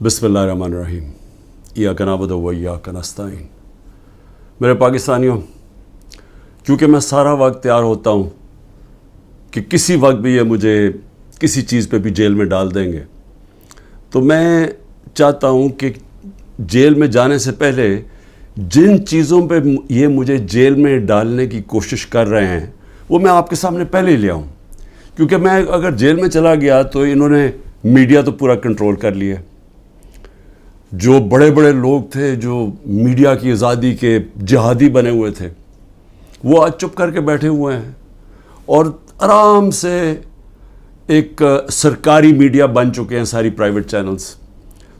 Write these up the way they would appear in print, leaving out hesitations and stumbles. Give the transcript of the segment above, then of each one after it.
بسم اللہ الرحمن الرحیم ایاک نعبد و ایاک نستعین۔ میرے پاکستانیوں، کیونکہ میں سارا وقت تیار ہوتا ہوں کہ کسی وقت بھی یہ مجھے کسی چیز پہ بھی جیل میں ڈال دیں گے، تو میں چاہتا ہوں کہ جیل میں جانے سے پہلے جن چیزوں پہ یہ مجھے جیل میں ڈالنے کی کوشش کر رہے ہیں وہ میں آپ کے سامنے پہلے ہی لے آؤں، کیونکہ میں اگر جیل میں چلا گیا تو انہوں نے میڈیا تو پورا کنٹرول کر لیا۔ جو بڑے بڑے لوگ تھے جو میڈیا کی آزادی کے جہادی بنے ہوئے تھے، وہ آج چپ کر کے بیٹھے ہوئے ہیں اور آرام سے ایک سرکاری میڈیا بن چکے ہیں ساری پرائیویٹ چینلز۔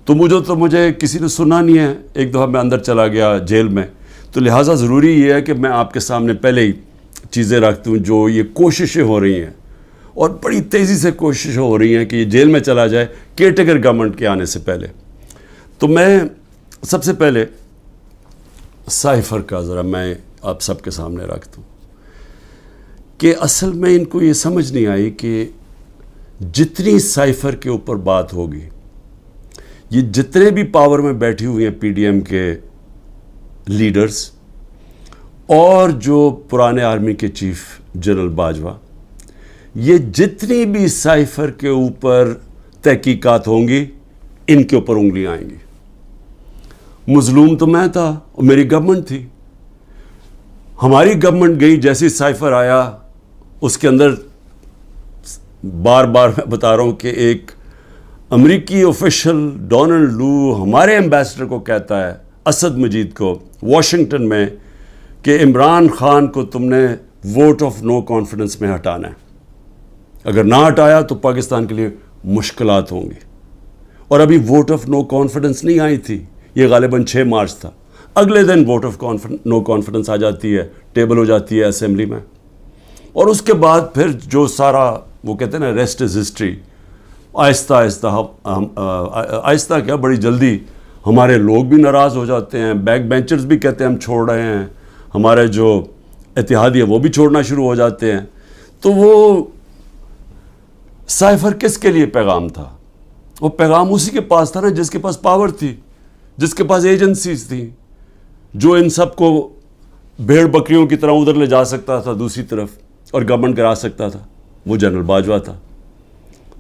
تو مجھے کسی نے سنا نہیں ہے، ایک دفعہ میں اندر چلا گیا جیل میں، تو لہٰذا ضروری یہ ہے کہ میں آپ کے سامنے پہلے ہی چیزیں رکھتا ہوں جو یہ کوششیں ہو رہی ہیں، اور بڑی تیزی سے کوششیں ہو رہی ہیں کہ یہ جیل میں چلا جائے کیئرٹیکر گورنمنٹ کے آنے سے پہلے۔ تو میں سب سے پہلے سائفر کا ذرا میں آپ سب کے سامنے رکھتا ہوں کہ اصل میں ان کو یہ سمجھ نہیں آئی کہ جتنی سائفر کے اوپر بات ہوگی، یہ جتنے بھی پاور میں بیٹھی ہوئی ہیں پی ڈی ایم کے لیڈرز اور جو پرانے آرمی کے چیف جنرل باجوہ، یہ جتنی بھی سائفر کے اوپر تحقیقات ہوں گی ان کے اوپر انگلیاں آئیں گی۔ مظلوم تو میں تھا اور میری گورنمنٹ تھی، ہماری گورنمنٹ گئی، جیسے سائفر آیا اس کے اندر بار بار میں بتا رہا ہوں کہ ایک امریکی آفیشل ڈونلڈ لو ہمارے ایمبیسڈر کو کہتا ہے، اسد مجید کو، واشنگٹن میں، کہ عمران خان کو تم نے ووٹ آف نو کانفیڈنس میں ہٹانا ہے، اگر نہ ہٹایا تو پاکستان کے لیے مشکلات ہوں گی۔ اور ابھی ووٹ آف نو کانفیڈنس نہیں آئی تھی، یہ غالباً 6 مارچ تھا، اگلے دن ووٹ آف نو کانفیڈنس آ جاتی ہے، ٹیبل ہو جاتی ہے اسمبلی میں، اور اس کے بعد پھر جو سارا وہ کہتے ہیں نا ریسٹ از ہسٹری، آہستہ آہستہ کیا بڑی جلدی ہمارے لوگ بھی ناراض ہو جاتے ہیں، بیک بینچرز بھی کہتے ہیں ہم چھوڑ رہے ہیں، ہمارے جو اتحادی ہیں وہ بھی چھوڑنا شروع ہو جاتے ہیں۔ تو وہ سائفر کس کے لیے پیغام تھا؟ وہ پیغام اسی کے پاس تھا نا جس کے پاس پاور تھی، جس کے پاس ایجنسیز تھیں، جو ان سب کو بھیڑ بکریوں کی طرح ادھر لے جا سکتا تھا دوسری طرف اور گورنمنٹ کرا سکتا تھا، وہ جنرل باجوہ تھا۔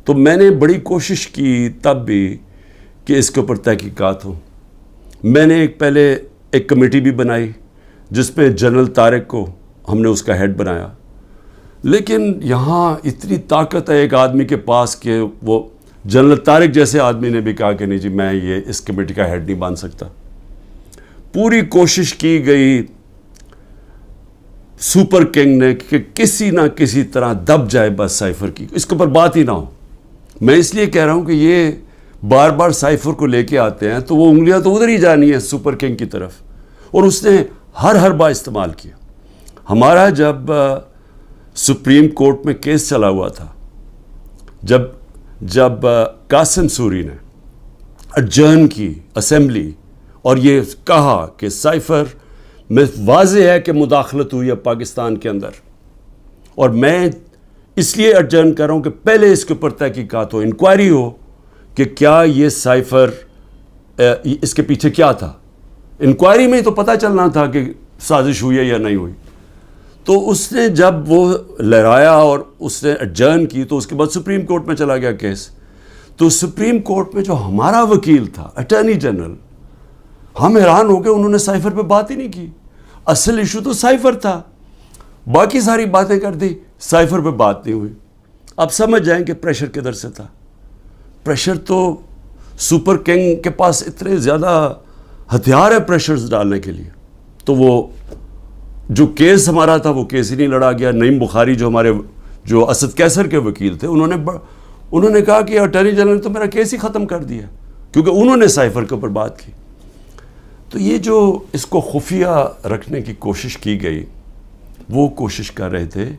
تو میں نے بڑی کوشش کی تب بھی کہ اس کے اوپر تحقیقات ہوں۔ میں نے پہلے ایک کمیٹی بھی بنائی جس میں جنرل طارق کو ہم نے اس کا ہیڈ بنایا، لیکن یہاں اتنی طاقت ہے ایک آدمی کے پاس کہ وہ جنرل طارق جیسے آدمی نے بھی کہا کہ نہیں جی میں یہ اس کمیٹی کا ہیڈ نہیں بن سکتا۔ پوری کوشش کی گئی سپر کنگ نے کہ کسی نہ کسی طرح دب جائے بس سائفر کی، اس کے اوپر بات ہی نہ ہو۔ میں اس لیے کہہ رہا ہوں کہ یہ بار بار سائفر کو لے کے آتے ہیں تو وہ انگلیاں تو ادھر ہی جانی ہیں سپر کنگ کی طرف، اور اس نے ہر بار استعمال کیا۔ ہمارا جب سپریم کورٹ میں کیس چلا ہوا تھا، جب قاسم سوری نے اڈجرن کی اسمبلی اور یہ کہا کہ سائفر میں واضح ہے کہ مداخلت ہوئی ہے پاکستان کے اندر، اور میں اس لیے اڈجرن کر رہا ہوں کہ پہلے اس کے اوپر تحقیقات ہو، انکوائری ہو کہ کیا یہ سائفر اس کے پیچھے کیا تھا۔ انکوائری میں تو پتہ چلنا تھا کہ سازش ہوئی ہے یا نہیں ہوئی۔ تو اس نے جب وہ لہرایا اور اس نے اڈجرن کی تو اس کے بعد سپریم کورٹ میں چلا گیا کیس۔ تو سپریم کورٹ میں جو ہمارا وکیل تھا اٹارنی جنرل، ہم حیران ہو گئے، انہوں نے سائفر پہ بات ہی نہیں کی۔ اصل ایشو تو سائفر تھا، باقی ساری باتیں کر دی، سائفر پہ بات نہیں ہوئی۔ اب سمجھ جائیں کہ پریشر کدھر سے تھا۔ پریشر تو سپر کنگ کے پاس اتنے زیادہ ہتھیار ہے پریشرز ڈالنے کے لیے، تو وہ جو کیس ہمارا تھا وہ کیس ہی نہیں لڑا گیا۔ نعیم بخاری جو اسد قیصر کے وکیل تھے، انہوں نے کہا کہ اٹارنی جنرل نے تو میرا کیس ہی ختم کر دیا، کیونکہ انہوں نے سائفر کے اوپر بات کی۔ تو یہ جو اس کو خفیہ رکھنے کی کوشش کی گئی، وہ کوشش کر رہے تھے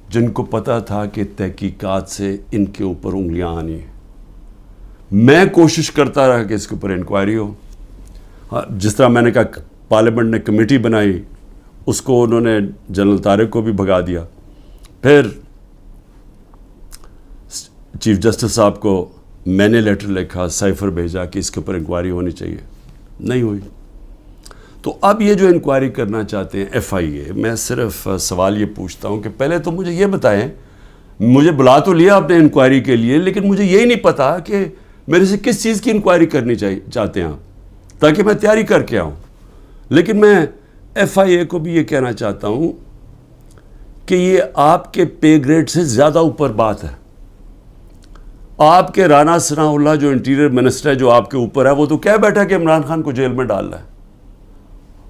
جن کو پتہ تھا کہ تحقیقات سے ان کے اوپر انگلیاں آنی ہیں۔ میں کوشش کرتا رہا کہ اس کے اوپر انکوائری ہو۔ جس طرح میں نے کہا پارلیمنٹ نے کمیٹی بنائی، اس کو انہوں نے جنرل طارق کو بھی بھگا دیا، پھر چیف جسٹس صاحب کو میں نے لیٹر لکھا, سائفر بھیجا کہ اس کے اوپر انکوائری ہونی چاہیے, نہیں ہوئی. تو اب یہ جو انکوائری کرنا چاہتے ہیں ایف آئی اے, میں صرف سوال یہ پوچھتا ہوں کہ پہلے تو مجھے یہ بتائیں, مجھے بلا تو لیا آپ نے انکوائری کے لیے, لیکن مجھے یہی نہیں پتا کہ میرے سے کس چیز کی انکوائری کرنی چاہتے ہیں آپ, تاکہ میں تیاری کر کے آؤں. لیکن میں ایف آئی اے کو بھی یہ کہنا چاہتا ہوں کہ یہ آپ کے پے گریڈ سے زیادہ اوپر بات ہے. آپ کے رانا ثناء اللہ جو انٹیریئر منسٹر ہے, جو آپ کے اوپر ہے, وہ تو کہہ بیٹھا کہ عمران خان کو جیل میں ڈالنا ہے.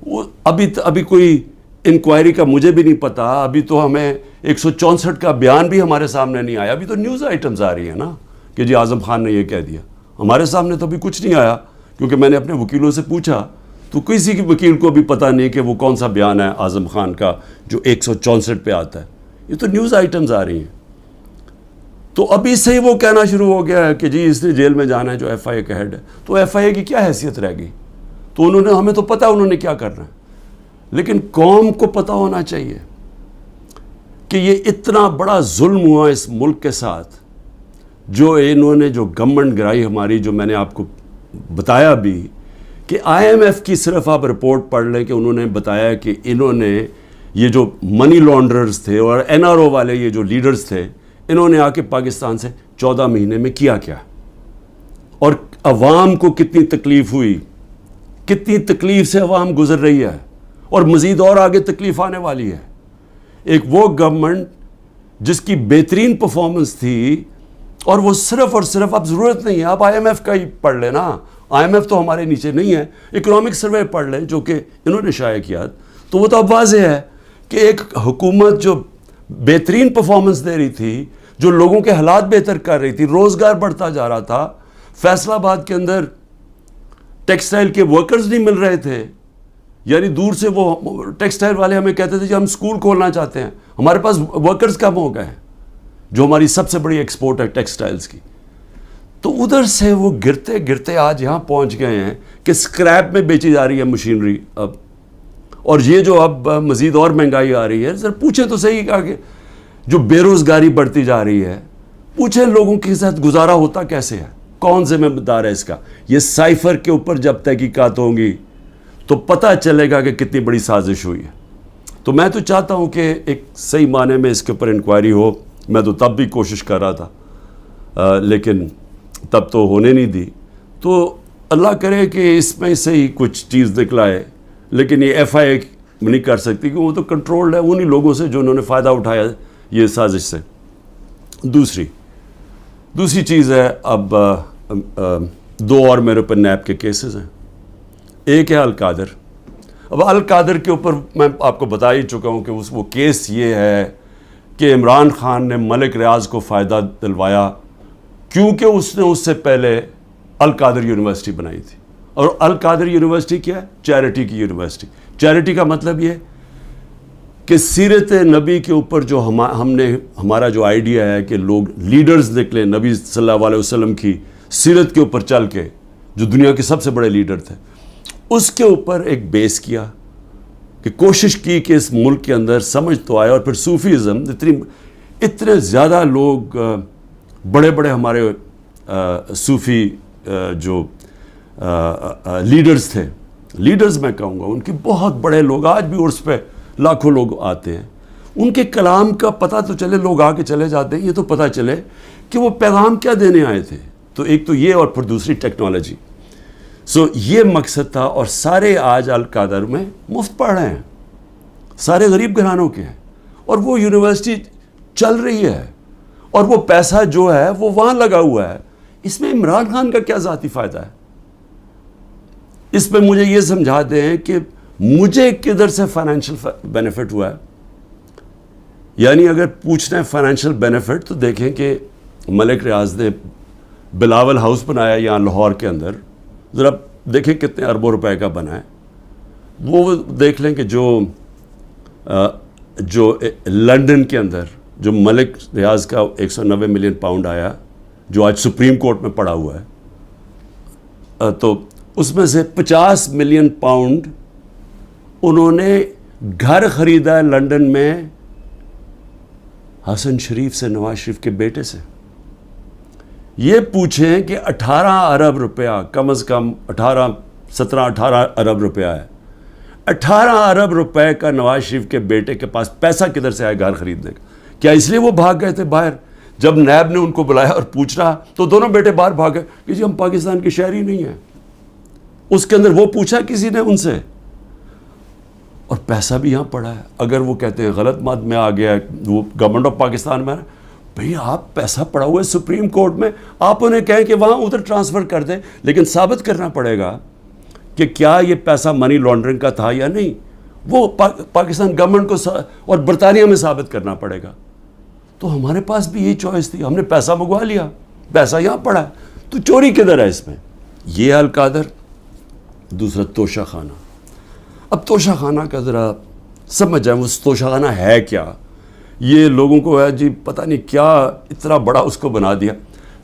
وہ ابھی کوئی انکوائری کا مجھے بھی نہیں پتا. ابھی تو ہمیں 164 کا بیان بھی ہمارے سامنے نہیں آیا. ابھی تو نیوز آئٹمز آ رہی ہیں نا کہ جی اعظم خان نے یہ کہہ دیا. ہمارے سامنے تو ابھی کچھ نہیں آیا, کیونکہ میں نے اپنے وکیلوں سے پوچھا تو کسی کی وکیل کو بھی پتہ نہیں کہ وہ کون سا بیان ہے اعظم خان کا جو 164 پہ آتا ہے. یہ تو نیوز آئٹمز آ رہی ہیں. تو ابھی سے ہی وہ کہنا شروع ہو گیا ہے کہ جی اس نے جیل میں جانا ہے جو ایف آئی اے کا ہیڈ ہے. تو ایف آئی اے کی کیا حیثیت رہ گئی؟ تو ہمیں تو پتہ انہوں نے کیا کرنا ہے, لیکن قوم کو پتہ ہونا چاہیے کہ یہ اتنا بڑا ظلم ہوا اس ملک کے ساتھ, جو انہوں نے جو گورنمنٹ گرائی ہماری, جو میں نے آپ کو بتایا بھی کہ آئی ایم ایف کی صرف آپ رپورٹ پڑھ لیں کہ انہوں نے بتایا کہ انہوں نے یہ جو منی لانڈررز تھے اور این آر او والے یہ جو لیڈرز تھے, انہوں نے آ کے پاکستان سے 14 مہینے میں کیا اور عوام کو کتنی تکلیف ہوئی, کتنی تکلیف سے عوام گزر رہی ہے, اور مزید اور آگے تکلیف آنے والی ہے. ایک وہ گورنمنٹ جس کی بہترین پرفارمنس تھی, اور وہ صرف اور صرف, اب ضرورت نہیں ہے آپ آئی ایم ایف کا ہی پڑھ لیں نا, آئی ایم ایف تو ہمارے نیچے نہیں ہے, اکنامک سروے پڑھ لیں جو کہ انہوں نے شائع کیا, تو وہ تو اب واضح ہے کہ ایک حکومت جو بہترین پرفارمنس دے رہی تھی, جو لوگوں کے حالات بہتر کر رہی تھی, روزگار بڑھتا جا رہا تھا. فیصل آباد کے اندر ٹیکسٹائل کے ورکرز نہیں مل رہے تھے, یعنی دور سے وہ ٹیکسٹائل والے ہمیں کہتے تھے کہ ہم سکول کھولنا چاہتے ہیں, ہمارے پاس ورکرز کم ہو گئے ہیں, جو ہماری سب سے بڑی ایکسپورٹ ہے ٹیکسٹائلز کی. تو ادھر سے وہ گرتے گرتے آج یہاں پہنچ گئے ہیں کہ سکریپ میں بیچی جا رہی ہے مشینری اب, اور یہ جو اب مزید اور مہنگائی آ رہی ہے. ذرا پوچھیں تو صحیح کہا کہ جو بے روزگاری بڑھتی جا رہی ہے, پوچھیں لوگوں کے ساتھ گزارا ہوتا کیسے ہے, کون ذمہ دار ہے اس کا. یہ سائفر کے اوپر جب تحقیقات ہوں گی تو پتہ چلے گا کہ کتنی بڑی سازش ہوئی ہے. تو میں تو چاہتا ہوں کہ ایک صحیح معنی میں اس کے اوپر انکوائری ہو. میں تو تب بھی کوشش کر رہا تھا, لیکن تب تو ہونے نہیں دی. تو اللہ کرے کہ اس میں سے ہی کچھ چیز نکلائے, لیکن یہ ایف آئی اے نہیں کر سکتی کہ وہ تو کنٹرولڈ ہے انہی لوگوں سے جو انہوں نے فائدہ اٹھایا یہ سازش سے. دوسری چیز ہے, اب 2 اور میرے اوپر نیب کے کیسز ہیں. ایک ہے القادر. اب القادر کے اوپر میں آپ کو بتا ہی چکا ہوں کہ وہ کیس یہ ہے کہ عمران خان نے ملک ریاض کو فائدہ دلوایا کیونکہ اس نے اس سے پہلے القادر یونیورسٹی بنائی تھی. اور القادر یونیورسٹی کیا ہے؟ چیریٹی کی یونیورسٹی. چیریٹی کا مطلب یہ کہ سیرت نبی کے اوپر جو ہمارا جو آئیڈیا ہے کہ لوگ لیڈرز نکلیں نبی صلی اللہ علیہ وسلم کی سیرت کے اوپر چل کے, جو دنیا کے سب سے بڑے لیڈر تھے, اس کے اوپر ایک بیس کیا کہ کوشش کی کہ اس ملک کے اندر سمجھ تو آئے. اور پھر صوفیزم, اتنے زیادہ لوگ بڑے بڑے ہمارے صوفی جو لیڈرز تھے, لیڈرز میں کہوں گا, ان کے بہت بڑے لوگ آج بھی عرس پہ لاکھوں لوگ آتے ہیں. ان کے کلام کا پتہ تو چلے, لوگ آ کے چلے جاتے ہیں, یہ تو پتہ چلے کہ وہ پیغام کیا دینے آئے تھے. تو ایک تو یہ, اور پھر دوسری ٹیکنالوجی. یہ مقصد تھا. اور سارے آج القادر میں مفت پڑھ رہے ہیں, سارے غریب گھرانوں کے ہیں, اور وہ یونیورسٹی چل رہی ہے, اور وہ پیسہ جو ہے وہ وہاں لگا ہوا ہے. اس میں عمران خان کا کیا ذاتی فائدہ ہے؟ اس پہ مجھے یہ سمجھا دیں کہ مجھے کدھر سے فائنینشیل بینیفٹ ہوا ہے. یعنی اگر پوچھنا ہے فائنینشیل بینیفٹ, تو دیکھیں کہ ملک ریاض نے بلاول ہاؤس بنایا یہاں لاہور کے اندر, ذرا دیکھیں کتنے اربوں روپے کا بنا ہے. وہ دیکھ لیں کہ جو لنڈن کے اندر جو ملک ریاض کا 190 ملین پاؤنڈ آیا, جو آج سپریم کورٹ میں پڑا ہوا ہے, تو اس میں سے 50 ملین پاؤنڈ انہوں نے گھر خریدا ہے لنڈن میں حسن شریف سے, نواز شریف کے بیٹے سے. یہ پوچھیں کہ 18 ارب روپیہ کم از کم 17-18 ارب روپیہ ہے. 18 ارب روپے کا نواز شریف کے بیٹے کے پاس پیسہ کدھر سے آیا گھر خریدنے کا؟ کیا اس لیے وہ بھاگ گئے تھے باہر؟ جب نیب نے ان کو بلایا اور پوچھ رہا تو دونوں بیٹے باہر بھاگ گئے کہ جی ہم پاکستان کے شہری نہیں ہیں. اس کے اندر وہ پوچھا کسی نے ان سے؟ اور پیسہ بھی یہاں پڑا ہے. اگر وہ کہتے ہیں غلط مت میں آ گیا وہ گورنمنٹ آف پاکستان میں، بھئی آپ پیسہ پڑا ہوا ہے سپریم کورٹ میں، آپ انہیں کہیں کہ وہاں ادھر ٹرانسفر کر دیں، لیکن ثابت کرنا پڑے گا کہ کیا یہ پیسہ منی لانڈرنگ کا تھا یا نہیں. وہ پاکستان گورنمنٹ کو اور برطانیہ میں ثابت کرنا پڑے گا. تو ہمارے پاس بھی یہی چوائس تھی، ہم نے پیسہ منگوا لیا، پیسا یہاں پڑا ہے، تو چوری کدھر ہے اس میں؟ یہ القادر. دوسرا توشہ خانہ. اب توشہ خانہ کا ذرا سمجھ جائیں وہ توشہ خانہ ہے کیا. یہ لوگوں کو ہے جی پتہ نہیں کیا اتنا بڑا اس کو بنا دیا.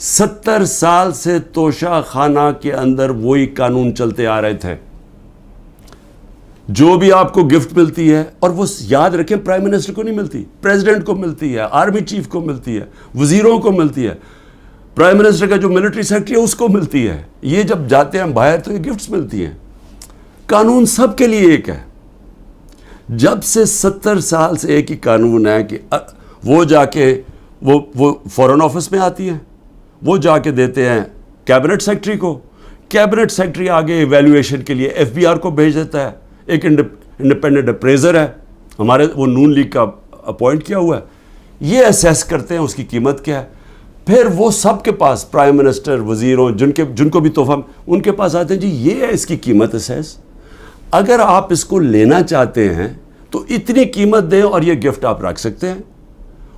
70 سال سے توشہ خانہ کے اندر وہی قانون چلتے آ رہے تھے. جو بھی آپ کو گفٹ ملتی ہے، اور وہ یاد رکھیں پرائم منسٹر کو نہیں ملتی، پریزیڈنٹ کو ملتی ہے، آرمی چیف کو ملتی ہے، وزیروں کو ملتی ہے، پرائم منسٹر کا جو ملٹری سیکرٹری ہے اس کو ملتی ہے. یہ جب جاتے ہیں باہر تو یہ گفٹس ملتی ہیں. قانون سب کے لیے ایک ہے. جب سے 70 سال سے ایک ہی قانون ہے کہ وہ جا کے وہ فورن آفس میں آتی ہیں، وہ جا کے دیتے ہیں کیبنٹ سیکرٹری کو، کیبنٹ سیکرٹری آگے ایویلویشن کے لیے FBR کو بھیج دیتا ہے. ایک انڈیپینڈنٹ اپریزر ہے ہمارے، وہ نون لیگ کا اپوائنٹ کیا ہوا ہے، یہ اسیس کرتے ہیں اس کی قیمت کیا ہے. پھر وہ سب کے پاس پرائم منسٹر، وزیروں، جن کو بھی تحفہ ان کے پاس آتے ہیں جی یہ ہے اس کی قیمت اسیس. اگر آپ اس کو لینا چاہتے ہیں تو اتنی قیمت دیں اور یہ گفٹ آپ رکھ سکتے ہیں.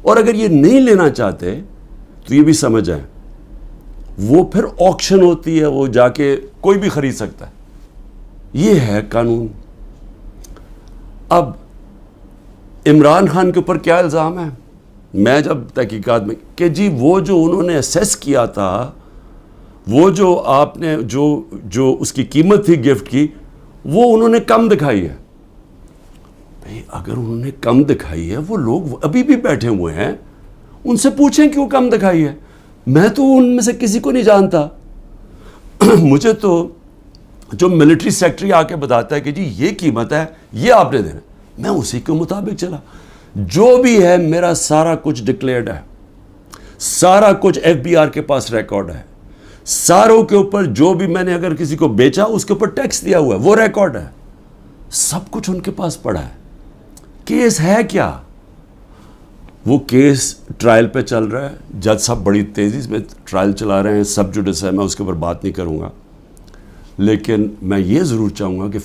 اور اگر یہ نہیں لینا چاہتے تو یہ بھی سمجھ جائیں وہ پھر آکشن ہوتی ہے، وہ جا کے کوئی بھی خرید سکتا ہے. یہ ہے قانون. اب عمران خان کے اوپر کیا الزام ہے؟ میں جب تحقیقات میں کہ جی وہ جو انہوں نے اسیس کیا تھا، وہ جو آپ نے جو اس کی قیمت تھی گفٹ کی، وہ انہوں نے کم دکھائی ہے. بھئی اگر انہوں نے کم دکھائی ہے، وہ لوگ ابھی بھی بیٹھے ہوئے ہیں، ان سے پوچھیں کیوں کم دکھائی ہے. میں تو ان میں سے کسی کو نہیں جانتا. مجھے تو جو ملٹری سیکرٹری آ کے بتاتا ہے کہ جی یہ قیمت ہے، یہ آپ نے دینا، میں اسی کے مطابق چلا. جو بھی ہے میرا سارا کچھ ڈکلیئرڈ ہے، سارا کچھ FBR کے پاس ریکارڈ ہے، ساروں کے اوپر جو بھی میں نے اگر کسی کو بیچا اس کے اوپر ٹیکس دیا ہوا ہے وہ ریکارڈ ہے، سب کچھ ان کے پاس پڑا ہے. کیس ہے کیا؟ وہ کیس ٹرائل پہ چل رہا ہے. جج صاحب بڑی تیزی میں ٹرائل چلا رہے ہیں، سب جوڈس ہے، میں اس کے اوپر بات نہیں کروں گا. لیکن میں یہ ضرور چاہوں گا کہ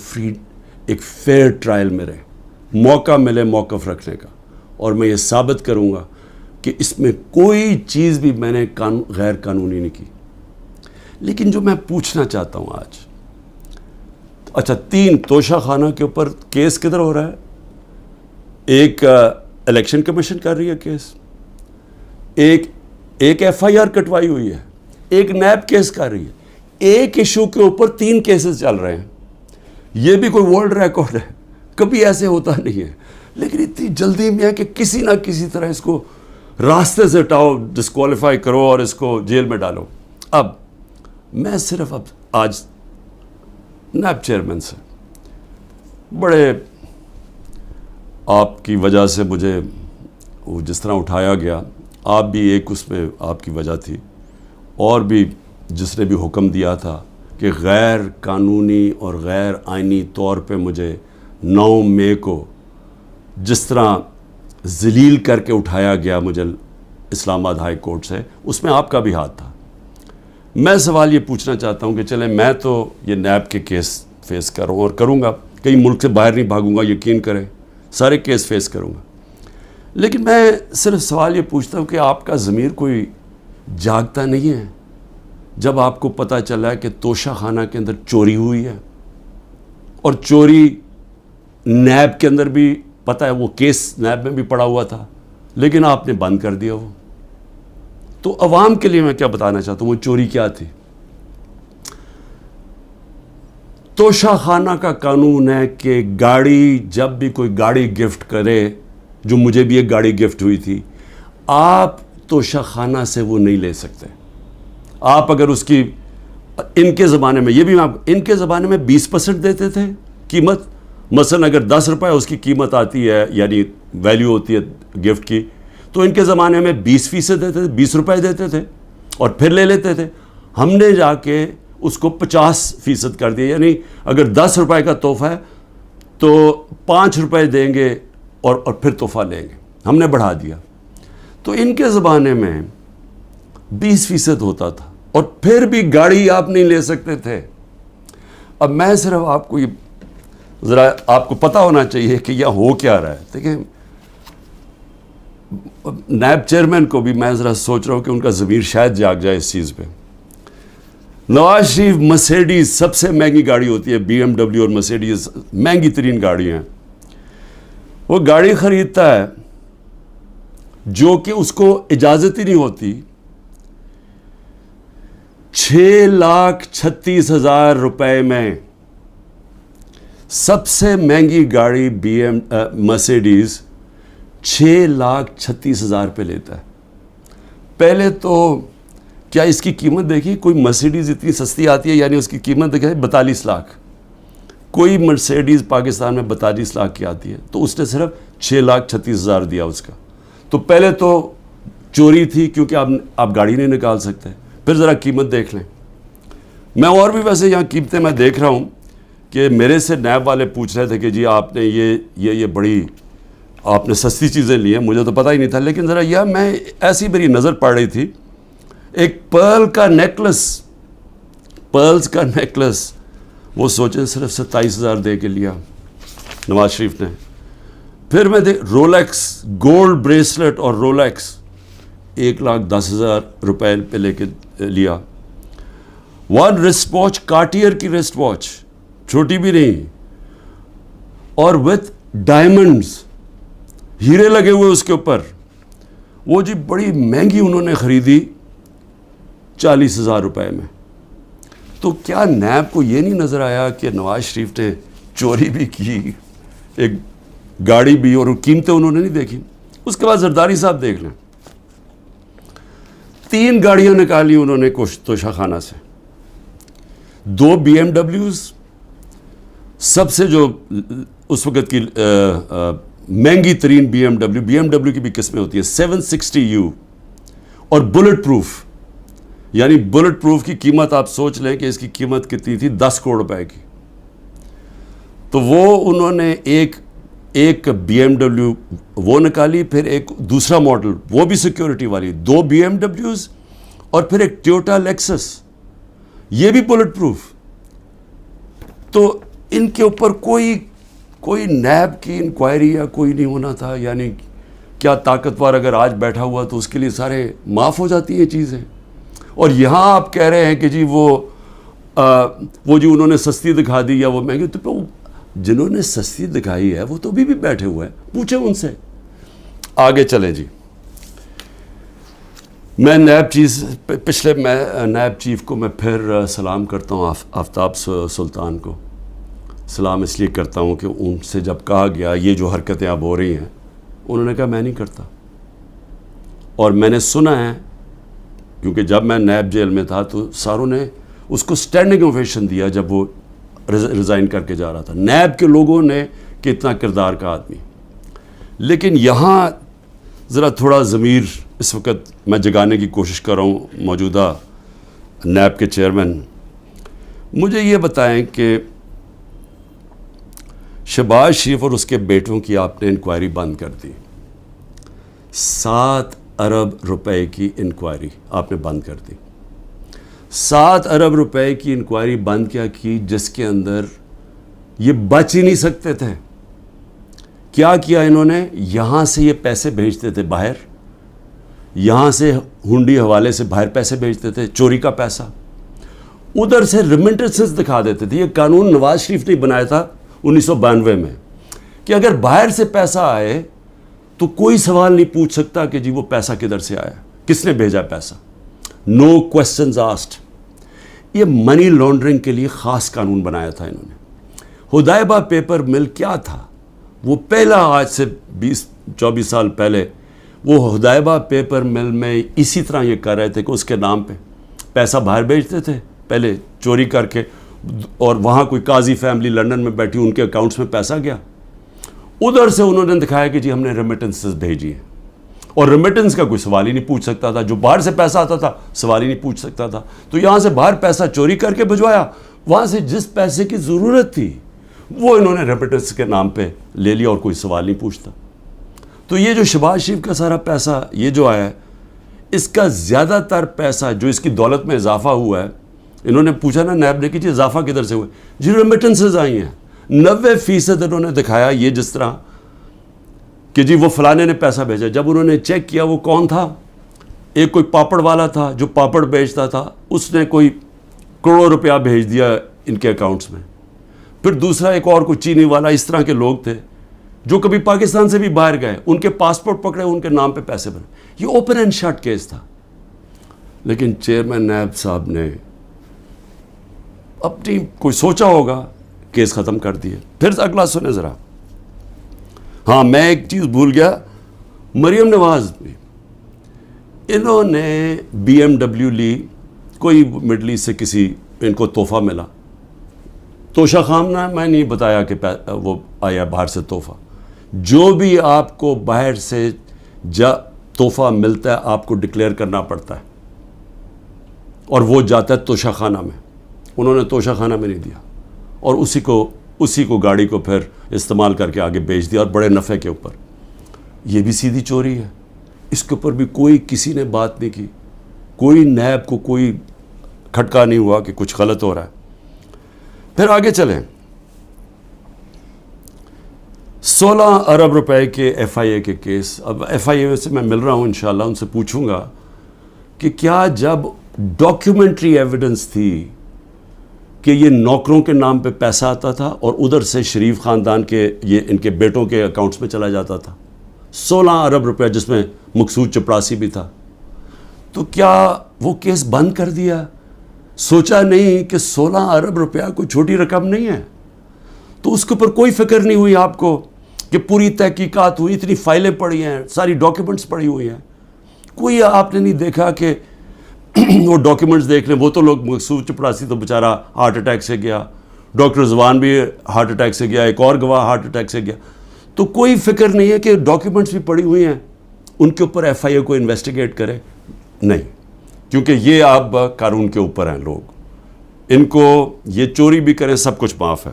ایک فیئر ٹرائل میں رہے، موقع ملے موقف رکھنے کا، اور میں یہ ثابت کروں گا کہ اس میں کوئی چیز بھی میں نے غیر قانونی نہیں کی. لیکن جو میں پوچھنا چاہتا ہوں آج، اچھا 3 توشہ خانہ کے اوپر کیس کدھر ہو رہا ہے؟ ایک الیکشن کمیشن کر رہی ہے کیس، ایک FIR کٹوائی ہوئی ہے، ایک نیب کیس کر رہی ہے. ایک ایشو کے اوپر 3 کیسز چل رہے ہیں. یہ بھی کوئی ورلڈ ریکارڈ ہے، کبھی ایسے ہوتا نہیں ہے. لیکن اتنی جلدی میں ہے کہ کسی نہ کسی طرح اس کو راستے سے ہٹاؤ، ڈسکوالیفائی کرو اور اس کو جیل میں ڈالو. اب میں صرف آج نیب چیئرمین سے بڑے آپ کی وجہ سے مجھے وہ جس طرح اٹھایا گیا، آپ بھی ایک اس میں آپ کی وجہ تھی، اور بھی جس نے بھی حکم دیا تھا کہ غیر قانونی اور غیر آئینی طور پہ مجھے 9 مئی کو جس طرح ذلیل کر کے اٹھایا گیا مجھے اسلام آباد ہائی کورٹ سے، اس میں آپ کا بھی ہاتھ تھا. میں سوال یہ پوچھنا چاہتا ہوں کہ چلیں میں تو یہ نیب کے کیس فیس کر رہا ہوں اور کروں گا، کہیں ملک سے باہر نہیں بھاگوں گا، یقین کریں سارے کیس فیس کروں گا. لیکن میں صرف سوال یہ پوچھتا ہوں کہ آپ کا ضمیر کوئی جاگتا نہیں ہے جب آپ کو پتہ چلا ہے کہ توشہ خانہ کے اندر چوری ہوئی ہے، اور چوری نیب کے اندر بھی پتہ ہے، وہ کیس نیب میں بھی پڑا ہوا تھا، لیکن آپ نے بند کر دیا وہ. تو عوام کے لیے میں کیا بتانا چاہتا ہوں، وہ چوری کیا تھی؟ توشہ خانہ کا قانون ہے کہ گاڑی، جب بھی کوئی گاڑی گفٹ کرے، جو مجھے بھی ایک گاڑی گفٹ ہوئی تھی، آپ توشہ خانہ سے وہ نہیں لے سکتے. آپ اگر اس کی ان کے زمانے میں، یہ بھی ان کے زمانے میں 20% دیتے تھے قیمت. مثلا اگر 10 روپے اس کی قیمت آتی ہے، یعنی ویلیو ہوتی ہے گفٹ کی، تو ان کے زمانے میں 20% دیتے تھے، 20 روپے دیتے تھے اور پھر لے لیتے تھے. ہم نے جا کے اس کو 50% کر دیا، یعنی اگر 10 روپے کا تحفہ ہے تو 5 روپے دیں گے اور پھر تحفہ لیں گے. ہم نے بڑھا دیا. تو ان کے زمانے میں 20% ہوتا تھا اور پھر بھی گاڑی آپ نہیں لے سکتے تھے. اب میں صرف آپ کو یہ ذرا آپ کو پتہ ہونا چاہیے کہ یہ ہو کیا رہا ہے. دیکھیں نیب چیئرمین کو بھی میں ذرا سوچ رہا ہوں کہ ان کا ضمیر شاید جاگ جائے اس چیز پہ. نواز شریف مرسیڈیز سب سے مہنگی گاڑی ہوتی ہے، بی ایم ڈبلیو اور مرسیڈیز مہنگی ترین گاڑیاں ہیں. وہ گاڑی خریدتا ہے جو کہ اس کو اجازت ہی نہیں ہوتی. 6,36,000 روپے میں سب سے مہنگی گاڑی مرسیڈیز 6,36,000 پہ لیتا ہے. پہلے تو کیا اس کی قیمت دیکھی، کوئی مرسیڈیز اتنی سستی آتی ہے، یعنی اس کی قیمت دیکھیں 42 لاکھ. کوئی مرسیڈیز پاکستان میں 42 لاکھ کی آتی ہے، تو اس نے صرف 6,36,000 دیا اس کا. تو پہلے تو چوری تھی کیونکہ آپ گاڑی نہیں نکال سکتے. پھر ذرا قیمت دیکھ لیں. میں اور بھی ویسے یہاں قیمتیں میں دیکھ رہا ہوں کہ میرے سے نیب والے پوچھ رہے تھے کہ جی آپ نے یہ بڑی آپ نے سستی چیزیں لی ہیں. مجھے تو پتہ ہی نہیں تھا، لیکن ذرا میں ایسی میری نظر پڑ رہی تھی. ایک پرلز کا نیکلس وہ سوچیں صرف 27,000 دے کے لیا نواز شریف نے. پھر میں رولیکس گولڈ بریسلٹ اور رولیکس 1,10,000 روپے پہ لے کے لیا. ون رسٹ واچ کارٹیئر کی رسٹ واچ، چھوٹی بھی نہیں، اور وتھ ڈائمنڈز، ہیرے لگے ہوئے اس کے اوپر. وہ جی بڑی مہنگی انہوں نے خریدی 40,000 روپے میں. تو کیا نیب کو یہ نہیں نظر آیا کہ نواز شریف نے چوری بھی کی، ایک گاڑی بھی، اور قیمتیں انہوں نے نہیں دیکھی. اس کے بعد زرداری صاحب دیکھ لیں، 3 گاڑیاں نکالی انہوں نے توشہ خانہ سے. 2 بی ایم ڈبلیوز، سب سے جو اس وقت کی مہنگی ترین بی ایم ڈبلیو کی بھی قسمیں ہوتی ہیں 760U، اور بلٹ پروف. یعنی بلٹ پروف کی قیمت آپ سوچ لیں کہ اس کی قیمت کتنی تھی، 10 کروڑ روپے کی. تو وہ انہوں نے ایک بی ایم ڈبلیو وہ نکالی، پھر ایک دوسرا ماڈل وہ بھی سیکیورٹی والی، 2 بی ایم ڈبلیوز، اور پھر ایک ٹویوٹا لیکسس، یہ بھی بلٹ پروف. تو ان کے اوپر کوئی نیب کی انکوائری یا کوئی نہیں ہونا تھا. یعنی کیا طاقتور اگر آج بیٹھا ہوا تو اس کے لیے سارے معاف ہو جاتی ہیں چیزیں. اور یہاں آپ کہہ رہے ہیں کہ جی وہ جو انہوں نے سستی دکھا دی یا وہ مہنگی. تو جنہوں نے سستی دکھائی ہے وہ تو ابھی بھی بیٹھے ہوئے ہیں، پوچھیں ان سے. آگے چلیں جی. میں نیب چیف کو میں پھر سلام کرتا ہوں، آفتاب سلطان کو سلام اس لیے کرتا ہوں کہ ان سے جب کہا گیا یہ جو حرکتیں اب ہو رہی ہیں، انہوں نے کہا میں نہیں کرتا. اور میں نے سنا ہے، کیونکہ جب میں نیب جیل میں تھا تو ساروں نے اس کو سٹینڈنگ اوویشن دیا جب وہ ریزائن کر کے جا رہا تھا. نیب کے لوگوں نے کہ اتنا کردار کا آدمی. لیکن یہاں ذرا تھوڑا ضمیر اس وقت میں جگانے کی کوشش کر رہا ہوں. موجودہ نیب کے چیئرمین مجھے یہ بتائیں کہ شہباز شریف اور اس کے بیٹوں کی آپ نے انکوائری بند کر دی. 7 ارب روپے کی انکوائری آپ نے بند کر دی. 7 ارب روپے کی انکوائری بند کیا کی، جس کے اندر یہ بچ ہی نہیں سکتے تھے. کیا کیا انہوں نے؟ یہاں سے یہ پیسے بھیجتے تھے باہر، یہاں سے ہنڈی حوالے سے باہر پیسے بھیجتے تھے، چوری کا پیسہ. ادھر سے ریمنٹنسز دکھا دیتے تھے. یہ قانون نواز شریف نے بنایا تھا 1992 میں کہ اگر باہر سے پیسہ آئے تو کوئی سوال نہیں پوچھ سکتا کہ جی وہ پیسہ کدھر سے آیا، کس نے بھیجا پیسہ. نو کوسچنز آسکڈ. یہ منی لانڈرنگ کے لیے خاص قانون بنایا تھا انہوں نے. ہدایبہ پیپر مل کیا تھا؟ وہ پہلا، آج سے 20-24 سال پہلے وہ ہدایبہ پیپر مل میں اسی طرح یہ کر رہے تھے کہ اس کے نام پہ پیسہ باہر بھیجتے تھے پہلے چوری کر کے, اور وہاں کوئی قاضی فیملی لنڈن میں بیٹھی, ان کے اکاؤنٹس میں پیسہ گیا. ادھر سے انہوں نے دکھایا کہ جی ہم نے ریمیٹنسز بھیجی ہیں, اور ریمیٹنس کا کوئی سوال ہی نہیں پوچھ سکتا تھا. جو باہر سے پیسہ آتا تھا سوال ہی نہیں پوچھ سکتا تھا. تو یہاں سے باہر پیسہ چوری کر کے بھجوایا, وہاں سے جس پیسے کی ضرورت تھی وہ انہوں نے ریمیٹنس کے نام پہ لے لیا, اور کوئی سوال نہیں پوچھتا. تو یہ جو شہباز شریف کا سارا پیسہ یہ جو آیا ہے, اس کا زیادہ تر پیسہ جو اس کی دولت میں اضافہ ہوا ہے, انہوں نے پوچھا نا نیب نے کہ جی اضافہ کدھر سے ہوئے, جی ریمیٹنسز آئی ہیں. 90% انہوں نے دکھایا یہ جس طرح کہ جی وہ فلانے نے پیسہ بھیجا. جب انہوں نے چیک کیا وہ کون تھا, ایک کوئی پاپڑ والا تھا جو پاپڑ بیچتا تھا, اس نے کوئی کروڑوں روپیہ بھیج دیا ان کے اکاؤنٹس میں. پھر دوسرا ایک اور کوئی چینی والا, اس طرح کے لوگ تھے جو کبھی پاکستان سے بھی باہر گئے, ان کے پاسپورٹ پکڑے, ان کے نام پہ پیسے بنے. یہ اوپن اینڈ شٹ کیس تھا. لیکن چیئرمین نیب صاحب نے اپنی کوئی سوچا ہوگا, کیس ختم کر دیے. پھر اگلا سنیں ذرا. ہاں میں ایک چیز بھول گیا, مریم نواز بھی, انہوں نے BMW لی, کوئی مڈل ایسٹ سے کسی ان کو تحفہ ملا. توشہ خامنہ میں نہیں بتایا کہ وہ آیا باہر سے تحفہ. جو بھی آپ کو باہر سے تحفہ ملتا ہے آپ کو ڈکلیئر کرنا پڑتا ہے, اور وہ جاتا ہے توشہ خانہ میں. انہوں نے توشہ خانہ میں نہیں دیا, اور اسی کو گاڑی کو پھر استعمال کر کے آگے بیچ دیا, اور بڑے نفع کے اوپر. یہ بھی سیدھی چوری ہے. اس کے اوپر بھی کوئی کسی نے بات نہیں کی, کوئی نیب کو کوئی کھٹکا نہیں ہوا کہ کچھ غلط ہو رہا ہے. پھر آگے چلیں. 16 ارب روپے کے FIA کے کیس. اب FIA سے میں مل رہا ہوں, انشاءاللہ ان سے پوچھوں گا کہ کیا جب ڈاکیومنٹری ایویڈنس تھی کہ یہ نوکروں کے نام پہ پیسہ آتا تھا اور ادھر سے شریف خاندان کے یہ ان کے بیٹوں کے اکاؤنٹس میں چلا جاتا تھا, 16 ارب روپے جس میں مقصود چپڑاسی بھی تھا, تو کیا وہ کیس بند کر دیا؟ سوچا نہیں کہ 16 ارب روپیہ کوئی چھوٹی رقم نہیں ہے. تو اس کے اوپر کوئی فکر نہیں ہوئی آپ کو کہ پوری تحقیقات ہوئی, اتنی فائلیں پڑی ہیں, ساری ڈاکیومنٹس پڑی ہوئی ہیں, کوئی آپ نے نہیں دیکھا کہ وہ ڈاکیومنٹس دیکھ لیں. وہ تو لوگ مقصود چپڑاسی تو بیچارہ ہارٹ اٹیک سے گیا, ڈاکٹر رضوان بھی ہارٹ اٹیک سے گیا, ایک اور گواہ ہارٹ اٹیک سے گیا. تو کوئی فکر نہیں ہے کہ ڈاکیومنٹس بھی پڑی ہوئی ہیں, ان کے اوپر FIA کو انویسٹیگیٹ کرے. نہیں, کیونکہ یہ آپ قانون کے اوپر ہیں لوگ, ان کو یہ چوری بھی کریں سب کچھ معاف ہے.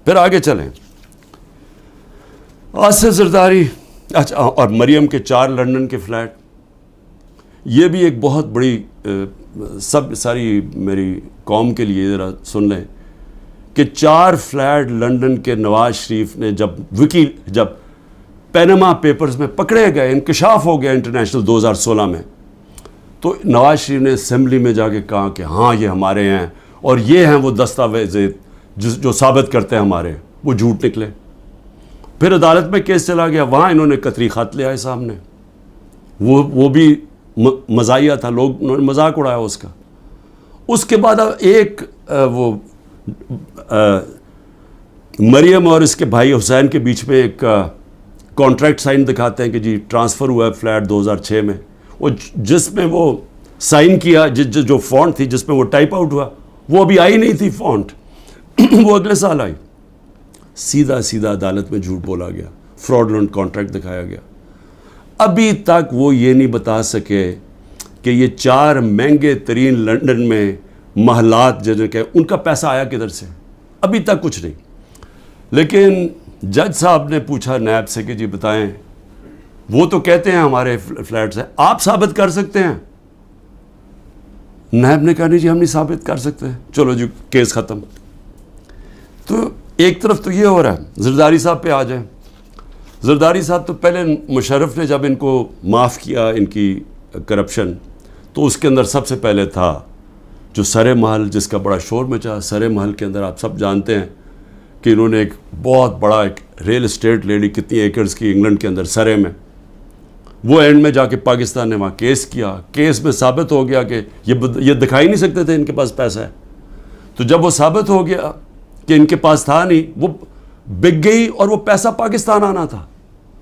پھر آگے چلیں. آصف زرداری, اچھا, اور مریم کے 4 لنڈن کے فلیٹ. یہ بھی ایک بہت بڑی ساری میری قوم کے لیے ذرا سن لیں کہ 4 فلیٹ لنڈن کے نواز شریف نے جب پینما پیپرز میں پکڑے گئے, انکشاف ہو گیا انٹرنیشنل 2016 میں, تو نواز شریف نے اسمبلی میں جا کے کہا کہ ہاں یہ ہمارے ہیں, اور یہ ہیں وہ دستاویز جو ثابت کرتے ہیں ہمارے, وہ جھوٹ نکلے. پھر عدالت میں کیس چلا گیا, وہاں انہوں نے قطری خط لے آئے سامنے, وہ بھی مزاحیہ تھا, انہوں نے مذاق اڑایا اس کا. اس کے بعد ایک وہ مریم اور اس کے بھائی حسین کے بیچ میں ایک کانٹریکٹ سائن دکھاتے ہیں کہ جی ٹرانسفر ہوا ہے فلیٹ 2006 میں, وہ جس میں وہ سائن کیا, جو فونٹ تھی جس میں وہ ٹائپ آؤٹ ہوا, وہ ابھی آئی نہیں تھی فونٹ, وہ اگلے سال آئی. سیدھا عدالت میں جھوٹ بولا گیا, فراڈلنٹ کانٹریکٹ دکھایا گیا. ابھی تک وہ یہ نہیں بتا سکے کہ یہ 4 مہنگے ترین لنڈن میں محلات جنہیں کہ ان کا پیسہ آیا کدھر سے, ابھی تک کچھ نہیں. لیکن جج صاحب نے پوچھا نیب سے کہ جی بتائیں, وہ تو کہتے ہیں ہمارے فلیٹس ہیں, آپ ثابت کر سکتے ہیں؟ نیب نے کہا نہیں جی ہم نہیں ثابت کر سکتے. چلو جی کیس ختم. تو ایک طرف تو یہ ہو رہا ہے. زرداری صاحب پہ آ جائیں. زرداری صاحب تو پہلے مشرف نے جب ان کو معاف کیا ان کی کرپشن, تو اس کے اندر سب سے پہلے تھا جو سرے محل, جس کا بڑا شور مچا. سرے محل کے اندر آپ سب جانتے ہیں کہ انہوں نے ایک بہت بڑا ایک ریل اسٹیٹ لے لی, کتنی ایکڑز کی, انگلینڈ کے اندر سرے میں. وہ اینڈ میں جا کے پاکستان نے وہاں کیس کیا. کیس میں ثابت ہو گیا کہ یہ دکھا ہی نہیں سکتے تھے ان کے پاس پیسہ ہے. تو جب وہ ثابت ہو گیا کہ ان کے پاس تھا نہیں, وہ بک گئی اور وہ پیسہ پاکستان آنا تھا.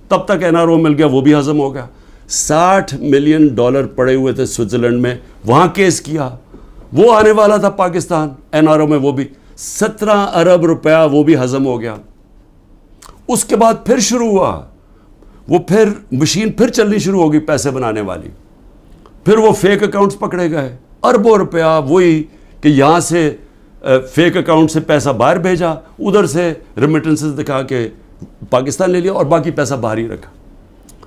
تب تک NRO مل گیا, وہ بھی ہضم ہو گیا. $60 ملین پڑے ہوئے تھے سوئٹزرلینڈ میں, وہاں کیس کیا, وہ آنے والا تھا پاکستان NRO میں، وہ بھی 17 ارب روپیہ وہ بھی ہضم ہو گیا. اس کے بعد پھر شروع ہوا، وہ پھر مشین پھر چلنی شروع ہوگی پیسے بنانے والی. پھر وہ فیک اکاؤنٹس پکڑے گئے، اربوں روپیہ وہی کہ یہاں سے فیک اکاؤنٹ سے پیسہ باہر بھیجا، ادھر سے ریمیٹنسز دکھا کے پاکستان لے لیا اور باقی پیسہ باہر ہی رکھا.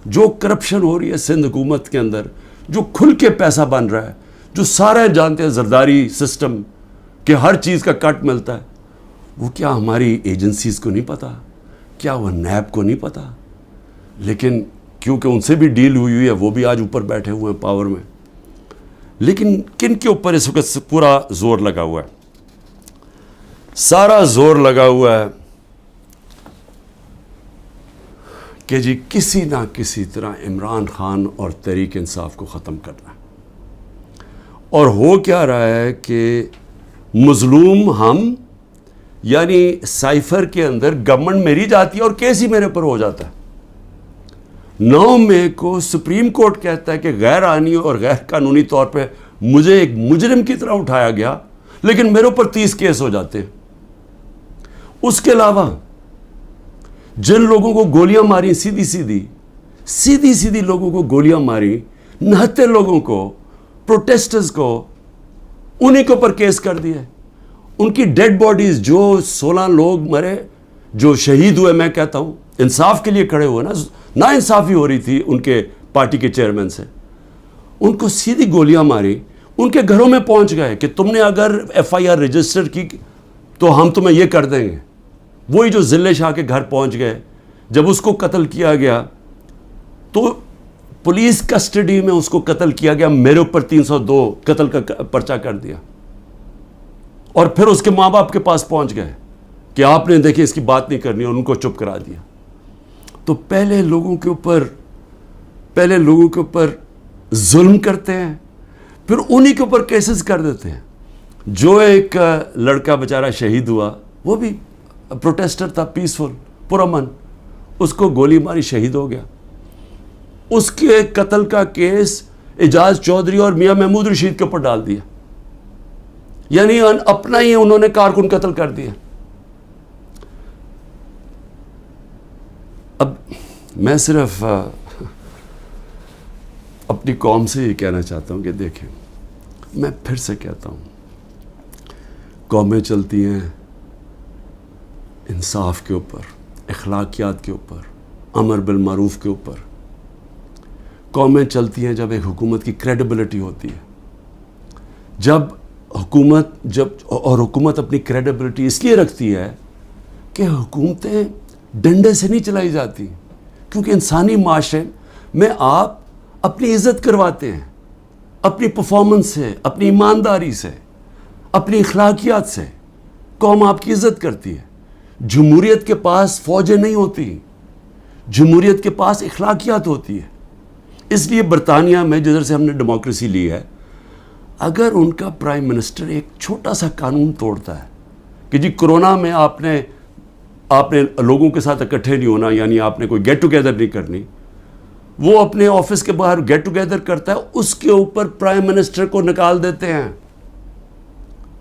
جو کرپشن ہو رہی ہے سندھ حکومت کے اندر، جو کھل کے پیسہ بن رہا ہے، جو سارے جانتے ہیں زرداری سسٹم کہ ہر چیز کا کٹ ملتا ہے، وہ کیا ہماری ایجنسیز کو نہیں پتا؟ کیا وہ نیب کو نہیں پتا؟ لیکن کیونکہ ان سے بھی ڈیل ہوئی ہے، وہ بھی آج اوپر بیٹھے ہوئے ہیں پاور میں. لیکن کن کے اوپر اس وقت پورا زور لگا ہوا ہے؟ سارا زور لگا ہوا ہے کہ جی کسی نہ کسی طرح عمران خان اور تحریک انصاف کو ختم کرنا ہے. اور ہو کیا رہا ہے کہ مظلوم ہم، یعنی سائفر کے اندر گورنمنٹ میری جاتی ہے اور کیس ہی میرے پر ہو جاتا ہے. 9 مئی کو سپریم کورٹ کہتا ہے کہ غیر آئینی اور غیر قانونی طور پہ مجھے ایک مجرم کی طرح اٹھایا گیا، لیکن میرے اوپر 30 کیس ہو جاتے ہیں. اس کے علاوہ جن لوگوں کو گولیاں ماری سیدھی سیدھی لوگوں کو گولیاں ماری، 69 لوگوں کو، پروٹیسٹرز کو، انہی کے اوپر کیس کر دیے. ان کی ڈیڈ باڈیز، جو 16 لوگ مرے، جو شہید ہوئے، میں کہتا ہوں انصاف کے لیے کھڑے ہوئے نا انصافی ہو رہی تھی ان کے پارٹی کے چیئرمین سے، ان کو سیدھی گولیاں ماری. ان کے گھروں میں پہنچ گئے کہ تم نے اگر FIR رجسٹر کی تو ہم تمہیں یہ کر دیں گے. وہی جو ضلع شاہ کے گھر پہنچ گئے. جب اس کو قتل کیا گیا تو پولیس کسٹڈی میں اس کو قتل کیا گیا، میرے اوپر 302 قتل کا پرچہ کر دیا. اور پھر اس کے ماں باپ کے پاس پہنچ گئے کہ آپ نے دیکھیں اس کی بات نہیں کرنی، اور ان کو چپ کرا دیا. تو پہلے لوگوں کے اوپر ظلم کرتے ہیں، پھر انہی کے اوپر کیسز کر دیتے ہیں. جو ایک لڑکا بیچارہ شہید ہوا، وہ بھی پروٹیسٹر تھا، پیسفل، پرامن، اس کو گولی ماری، شہید ہو گیا. اس کے قتل کا کیس اعجاز چودھری اور میاں محمود رشید کے اوپر ڈال دیا. یعنی اپنا ہی انہوں نے کارکن قتل کر دیا. اب میں صرف اپنی قوم سے یہ کہنا چاہتا ہوں کہ دیکھیں، میں پھر سے کہتا ہوں، قومیں چلتی ہیں انصاف کے اوپر، اخلاقیات کے اوپر، امر بالمعروف کے اوپر. قومیں چلتی ہیں جب ایک حکومت کی کریڈیبلٹی ہوتی ہے. جب حکومت اپنی کریڈیبلٹی اس لیے رکھتی ہے کہ حکومتیں ڈنڈے سے نہیں چلائی جاتی، کیونکہ انسانی معاشرے میں آپ اپنی عزت کرواتے ہیں اپنی پرفارمنس سے، اپنی ایمانداری سے، اپنی اخلاقیات سے. قوم آپ کی عزت کرتی ہے. جمہوریت کے پاس فوجیں نہیں ہوتی، جمہوریت کے پاس اخلاقیات ہوتی ہے. اس لیے برطانیہ میں جدھر سے ہم نے ڈیموکریسی لی ہے، اگر ان کا پرائم منسٹر ایک چھوٹا سا قانون توڑتا ہے کہ جی کرونا میں آپ نے لوگوں کے ساتھ اکٹھے نہیں ہونا، یعنی آپ نے کوئی گیٹ ٹوگیدر نہیں کرنی، وہ اپنے آفس کے باہر گیٹ ٹوگیدر کرتا ہے، اس کے اوپر پرائم منسٹر کو نکال دیتے ہیں.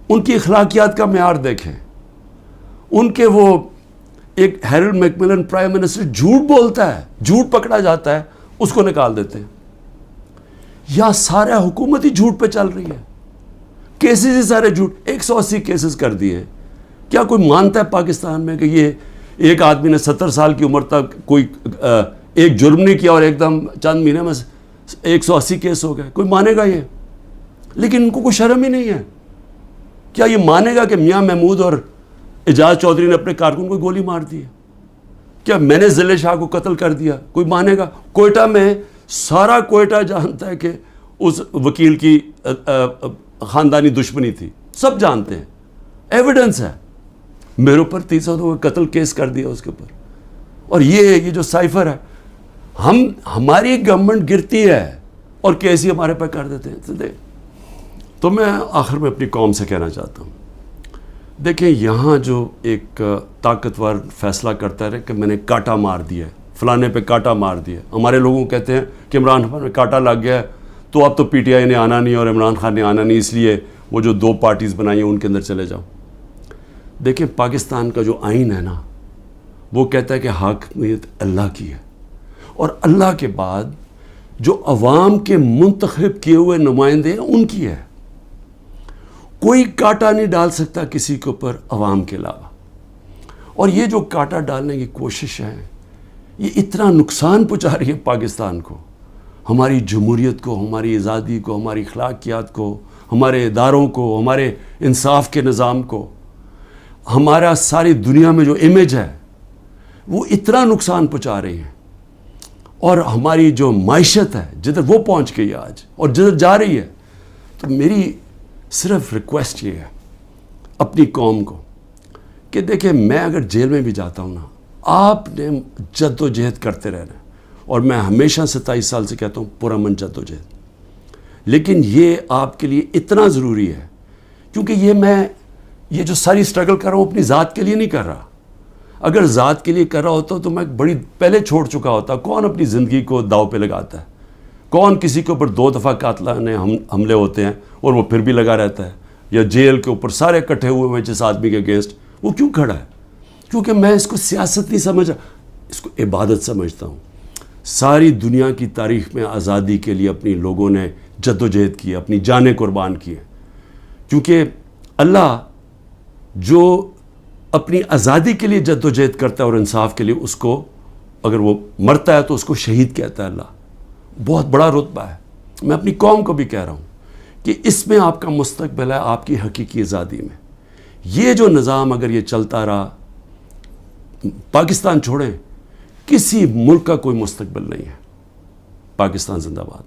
ان کی اخلاقیات کا معیار دیکھیں. ان کے وہ ایک ہیرلڈ میکملن پرائم منسٹر جھوٹ بولتا ہے، جھوٹ پکڑا جاتا ہے، اس کو نکال دیتے ہیں. یا سارا حکومت ہی جھوٹ پہ چل رہی ہے، کیسز ہی سارے جھوٹ. 180 کیسز کر دیے. کیا کوئی مانتا ہے پاکستان میں کہ یہ ایک آدمی نے 70 سال کی عمر تک کوئی ایک جرم نہیں کیا اور ایک دم چند مہینے میں 180 کیس ہو گئے؟ کوئی مانے گا یہ؟ لیکن ان کو کوئی شرم ہی نہیں ہے. کیا یہ مانے گا کہ میاں محمود اور اعجاز چودھری نے اپنے کارکن کو گولی مار دی ہے؟ کیا میں نے ضلع شاہ کو قتل کر دیا؟ کوئی مانے گا؟ کوئٹہ میں سارا کوئٹہ جانتا ہے کہ اس وکیل کی خاندانی دشمنی تھی، سب جانتے ہیں، ایویڈنس ہے. میرے اوپر 302 قتل کیس کر دیا اس کے اوپر. اور یہ جو سائفر ہے، ہماری گورنمنٹ گرتی ہے اور کیس ہی ہمارے پہ کر دیتے ہیں. تو میں آخر میں اپنی قوم سے کہنا چاہتا ہوں، دیکھیں یہاں جو ایک طاقتور فیصلہ کرتا ہے کہ میں نے کاٹا مار دیا ہے، فلانے پہ کاٹا مار دیا. ہمارے لوگوں کو کہتے ہیں کہ عمران خان میں کاٹا لگ گیا ہے تو اب تو PTI نے آنا نہیں اور عمران خان نے آنا نہیں، اس لیے وہ جو 2 پارٹیز بنائی ہیں ان کے اندر چلے جاؤ. دیکھیں پاکستان کا جو آئین ہے نا وہ کہتا ہے کہ حاکمیت اللہ کی ہے اور اللہ کے بعد جو عوام کے منتخب کیے ہوئے نمائندے ہیں ان کی ہے. کوئی کانٹا نہیں ڈال سکتا کسی کے اوپر عوام کے علاوہ. اور یہ جو کانٹا ڈالنے کی کوشش ہے یہ اتنا نقصان پہنچا رہی ہے پاکستان کو، ہماری جمہوریت کو، ہماری آزادی کو، ہماری اخلاقیات کو، ہمارے اداروں کو، ہمارے انصاف کے نظام کو، ہمارا ساری دنیا میں جو امیج ہے وہ اتنا نقصان پہنچا رہی ہیں. اور ہماری جو معیشت ہے جدھر وہ پہنچ گئی ہے آج اور جدھر جا رہی ہے. تو میری صرف ریکویسٹ یہ ہے اپنی قوم کو کہ دیکھیں میں اگر جیل میں بھی جاتا ہوں نا آپ نے جد و جہد کرتے رہنا ہے. اور میں ہمیشہ 27 سال سے کہتا ہوں پرامن جد و جہد. لیکن یہ آپ کے لیے اتنا ضروری ہے کیونکہ یہ جو ساری اسٹرگل کر رہا ہوں اپنی ذات کے لیے نہیں کر رہا. اگر ذات کے لیے کر رہا ہوتا تو میں بڑی پہلے چھوڑ چکا ہوتا. کون اپنی زندگی کو داؤ پہ لگاتا ہے؟ کون کسی کے اوپر 2 دفعہ قاتلانہ حملے ہوتے ہیں اور وہ پھر بھی لگا رہتا ہے؟ یا جیل کے اوپر سارے اکٹھے ہوئے ہیں جس آدمی کے اگینسٹ، وہ کیوں کھڑا ہے؟ کیونکہ میں اس کو سیاست نہیں سمجھ رہا، اس کو عبادت سمجھتا ہوں. ساری دنیا کی تاریخ میں آزادی کے لیے اپنی لوگوں نے جد و جہد کی، اپنی جانیں قربان کی ہیں. کیونکہ اللہ جو اپنی آزادی کے لیے جد و جہد کرتا ہے اور انصاف کے لیے، اس کو اگر وہ مرتا ہے تو اس کو شہید کہتا ہے. اللہ بہت بڑا رتبہ ہے. میں اپنی قوم کو بھی کہہ رہا ہوں کہ اس میں آپ کا مستقبل ہے، آپ کی حقیقی آزادی میں. یہ جو نظام اگر یہ چلتا رہا، پاکستان چھوڑیں، کسی ملک کا کوئی مستقبل نہیں ہے. پاکستان زندہ باد.